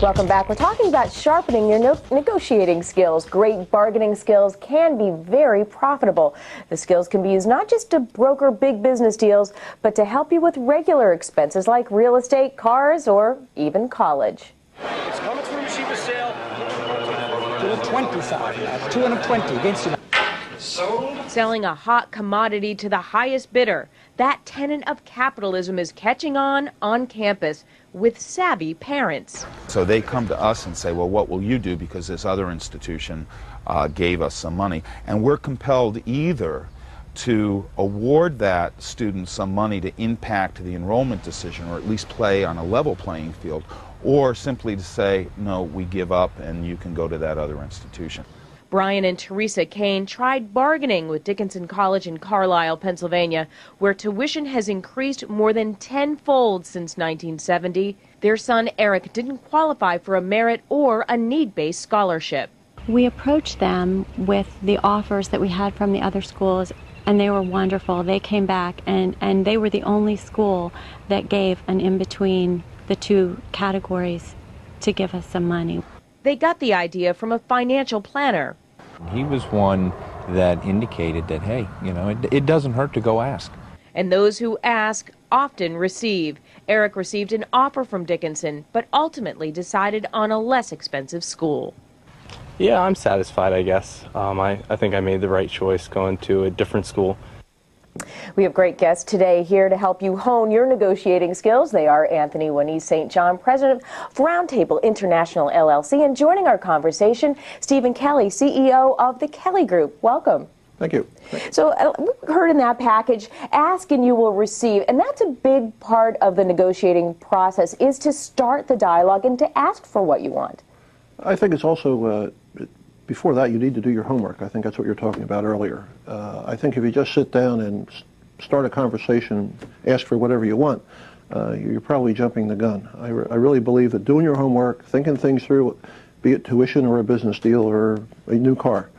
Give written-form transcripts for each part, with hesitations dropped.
Welcome back. We're talking about sharpening your negotiating skills. Great bargaining skills can be very profitable. The skills can be used not just to broker big business deals, but to help you with regular expenses like real estate, cars, or even college. It's coming through receiver sale. 220,000. 220 against you. Sold. Selling a hot commodity to the highest bidder. That tenet of capitalism is catching on campus with savvy parents. So they come to us and say, well, what will you do, because this other institution gave us some money. And we're compelled either to award that student some money to impact the enrollment decision, or at least play on a level playing field, or simply to say, no, we give up and you can go to that other institution. Brian and Teresa Kane tried bargaining with Dickinson College in Carlisle, Pennsylvania, where tuition has increased more than tenfold since 1970. Their son Eric didn't qualify for a merit or a need-based scholarship. We approached them with the offers that we had from the other schools, and they were wonderful. They came back, and they were the only school that gave an in-between the two categories to give us some money. They got the idea from a financial planner. He was one that indicated that, hey, you know, it doesn't hurt to go ask. And those who ask often receive. Eric received an offer from Dickinson, but ultimately decided on a less expensive school. Yeah, I'm satisfied, I guess. I think I made the right choice going to a different school. We have great guests today here to help you hone your negotiating skills. They are Anthony Juaniz St. John, president of Roundtable International LLC, and joining our conversation, Stephen Kelly, CEO of the Kelly Group. Welcome. Thank you. So we heard in that package, ask and you will receive, and that's a big part of the negotiating process, is to start the dialogue and to ask for what you want. I think it's also, before that, you need to do your homework. I think that's what you were talking about earlier. I think if you just sit down and start a conversation, ask for whatever you want, you're probably jumping the gun. I really believe that doing your homework, thinking things through, be it tuition or a business deal or a new car,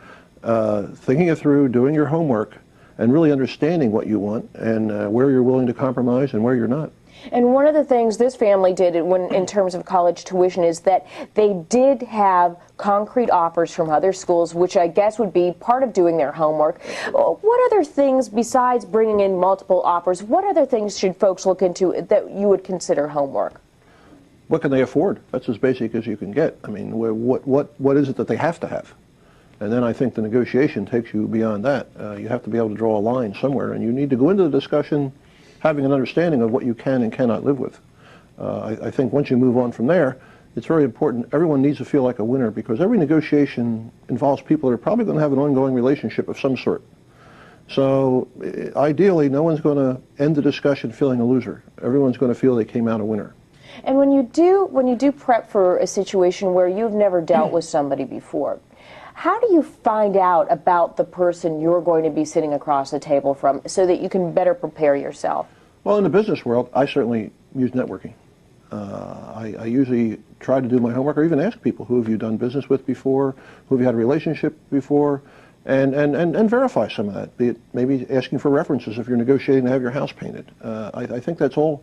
thinking it through, doing your homework, and really understanding what you want and where you're willing to compromise and where you're not. And one of the things this family did in terms of college tuition is that they did have concrete offers from other schools, which I guess would be part of doing their homework. What other things, besides bringing in multiple offers, what other things should folks look into that you would consider homework? What can they afford? That's as basic as you can get. I mean, what is it that they have to have? And then I think the negotiation takes you beyond that. You have to be able to draw a line somewhere, and you need to go into the discussion having an understanding of what you can and cannot live with. I think once you move on from there, it's very important. Everyone needs to feel like a winner, because every negotiation involves people that are probably going to have an ongoing relationship of some sort. So ideally, no one's going to end the discussion feeling a loser. Everyone's going to feel they came out a winner. And when you do prep for a situation where you've never dealt with somebody before, how do you find out about the person you're going to be sitting across the table from so that you can better prepare yourself? Well, in the business world, I certainly use networking. I usually try to do my homework, or even ask people, who have you done business with before, who have you had a relationship before, and verify some of that, be it maybe asking for references if you're negotiating to have your house painted. I think that's all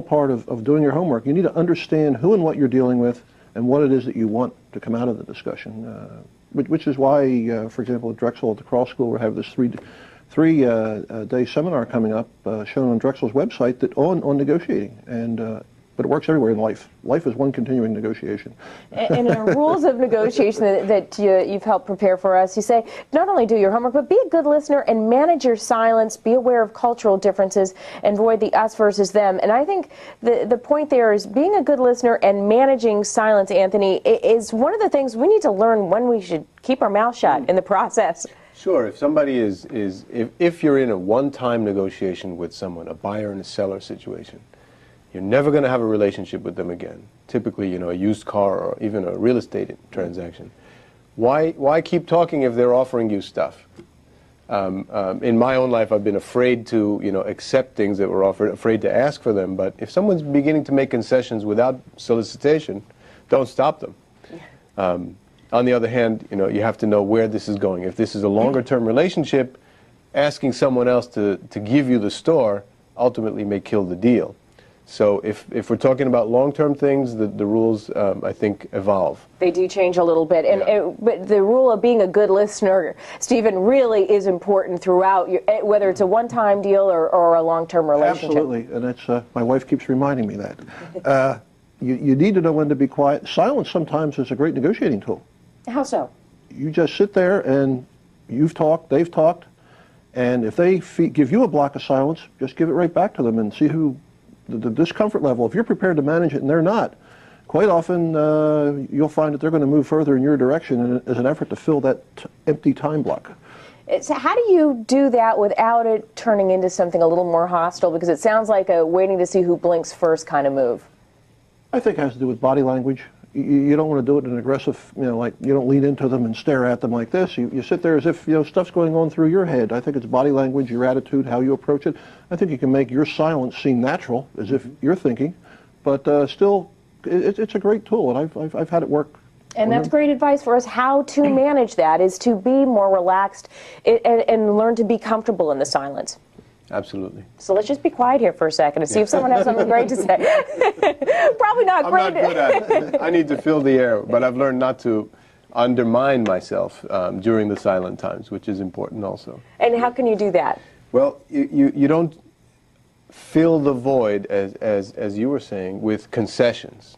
part of doing your homework. You need to understand who and what you're dealing with and what it is that you want to come out of the discussion. Which is why, for example, at Drexel at the Cross School, we have this three-day seminar coming up, shown on Drexel's website, that on negotiating. And but it works everywhere in life. Life is one continuing negotiation. And in our rules of negotiation that you've helped prepare for us, you say not only do your homework, but be a good listener and manage your silence. Be aware of cultural differences and avoid the us versus them. And I think the point there is being a good listener and managing silence, Anthony, is one of the things we need to learn when we should keep our mouth shut in the process. Sure. If somebody if you're in a one-time negotiation with someone, a buyer and a seller situation, you're never going to have a relationship with them again. Typically, you know, a used car or even a real estate transaction. Why keep talking if they're offering you stuff? In my own life, I've been afraid to, accept things that were offered, afraid to ask for them. But if someone's beginning to make concessions without solicitation, don't stop them. On the other hand, you have to know where this is going. If this is a longer-term relationship, asking someone else to give you the store ultimately may kill the deal. So if we're talking about long-term things, the rules, I think, evolve. They do change a little bit, and Yeah. but the rule of being a good listener, Stephen, really is important throughout, whether it's a one-time deal or a long-term relationship. Absolutely, and it's my wife keeps reminding me that. You need to know when to be quiet. Silence sometimes is a great negotiating tool. How so? You just sit there and you've talked, they've talked, and if they give you a block of silence, just give it right back to them and see who the discomfort level. If you're prepared to manage it and they're not, quite often you'll find that they're going to move further in your direction as an effort to fill that empty time block. So how do you do that without it turning into something a little more hostile? Because it sounds like a waiting to see who blinks first kind of move. I think it has to do with body language. You don't want to do it in an aggressive, like you don't lean into them and stare at them like this. You sit there as if, stuff's going on through your head. I think it's body language, your attitude, how you approach it. I think you can make your silence seem natural, as if you're thinking, but still, it's a great tool, and I've had it work. And that's great advice for us. How to manage that is to be more relaxed and learn to be comfortable in the silence. Absolutely. So let's just be quiet here for a second and see if someone has something great to say. Probably not great. I'm not good at it. I need to fill the air, but I've learned not to undermine myself during the silent times, which is important also. And how can you do that? Well, you don't fill the void, as you were saying, with concessions.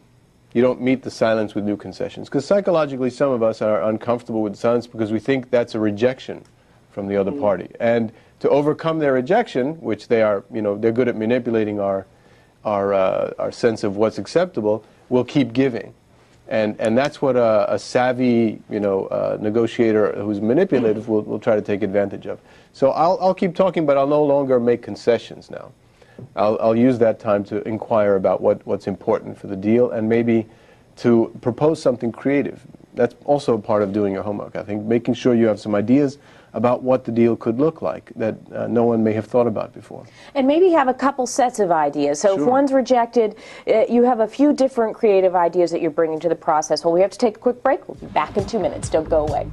You don't meet the silence with new concessions. Because psychologically, some of us are uncomfortable with silence because we think that's a rejection from the other party. And to overcome their rejection, which they are, they're good at manipulating our sense of what's acceptable, we'll keep giving. And that's what a savvy, negotiator who's manipulative will try to take advantage of. So I'll keep talking, but I'll no longer make concessions now. I'll use that time to inquire about what's important for the deal and maybe to propose something creative. That's also a part of doing your homework. I think making sure you have some ideas about what the deal could look like that no one may have thought about before. And maybe have a couple sets of ideas. So Sure. if one's rejected, you have a few different creative ideas that you're bringing to the process. Well, we have to take a quick break. We'll be back in 2 minutes. Don't go away.